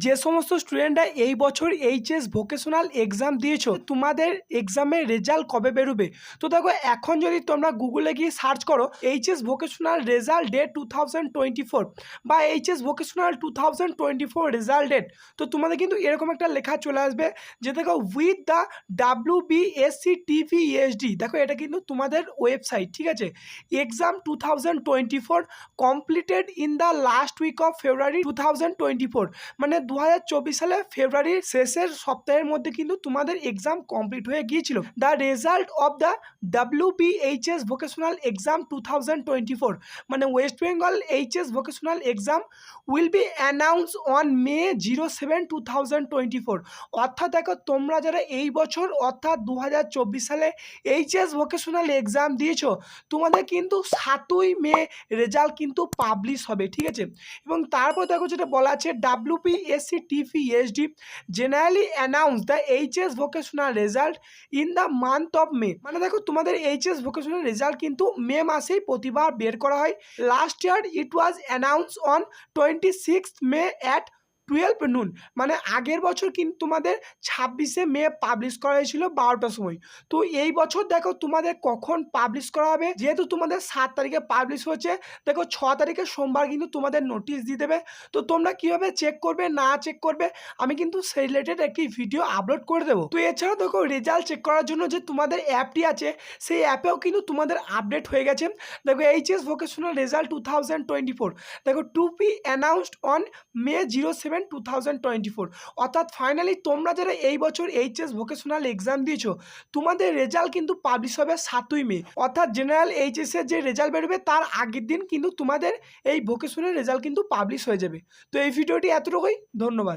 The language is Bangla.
যে সমস্ত স্টুডেন্টরা এই বছর এইচএস ভোকেশনাল এক্সাম দিয়েছো তোমাদের এক্সামের রেজাল্ট কবে বেরোবে। তো দেখো এখন যদি তোমরা গুগলে গিয়ে সার্চ করো এইচএস ভোকেশনাল রেজাল্ট ডেট 2024 বা এইচএস ভোকেশনাল 2024 রেজাল্ট ডেট, তো তোমাদের কিন্তু এরকম একটা লেখা চলে আসবে যে দেখো উইথ দ্য WBSCTVSD। দেখো এটা কিন্তু তোমাদের ওয়েবসাইট, ঠিক আছে। Exam 2024 completed in the last week of February 2024, মানে 2024 সালে ফেব্রুয়ারির শেষের সপ্তাহের মধ্যে কিন্তু তোমাদের এক্সাম কমপ্লিট হয়ে গিয়েছিল। The result of the WBHS vocational exam 2024, মানে West Bengal HS vocational exam will be announce on May 07, 2024। অর্থাৎ দেখো তোমরা যারা এই বছর অর্থাৎ 2024 সালে এইচএস ভোকেশনাল এক্সাম দিয়েছো তোমাদের কিন্তু 7ই মে রেজাল্ট কিন্তু পাবলিশ হবে, ঠিক আছে। এবং তারপর দেখো যেটা বলা আছে WBSCTVSD generally announce the HS vocational result in the month of May, মানে দেখো তোমাদের এইচএস ভোকেশনাল রেজাল্ট কিন্তু মে মাসেই প্রতিবার বের করা হয়। Last year it was announce on 26 May at 12 noon, মানে আগের বছর কিন্তু তোমাদের 26শে মে পাবলিশ করা হয়েছিল 12টার সময়। তো এই বছর দেখো তোমাদের কখন পাবলিশ করা হবে, যেহেতু তোমাদের 7 তারিখে পাবলিশ হচ্ছে, দেখো 6 তারিখে সোমবার কিন্তু তোমাদের নোটিশ দিয়ে দেবে। তো তোমরা কীভাবে চেক করবে না চেক করবে আমি কিন্তু সেই রিলেটেড একটি ভিডিও আপলোড করে দেবো। তো এছাড়াও দেখো রেজাল্ট চেক করার জন্য যে তোমাদের অ্যাপটি আছে সেই অ্যাপেও কিন্তু তোমাদের আপডেট হয়ে গেছে। দেখো এইচএস ভোকেশনাল রেজাল্ট 2024 দেখো to be announced on May 07, 2024। অর্থাৎ ফাইনালি তোমরা যারা এই বছর এইচএস ভোকেশনাল এক্সাম দিয়েছো তোমাদের রেজাল্ট কিন্তু পাবলিশ হবে 7ই মে, অর্থাৎ জেনারেল এইচএসের যে রেজাল্ট বেরোবে তার আগের দিন কিন্তু তোমাদের এই ভোকেশনাল রেজাল্ট কিন্তু পাবলিশ হয়ে যাবে। তো এই ভিডিওটি এতটুকুই, ধন্যবাদ।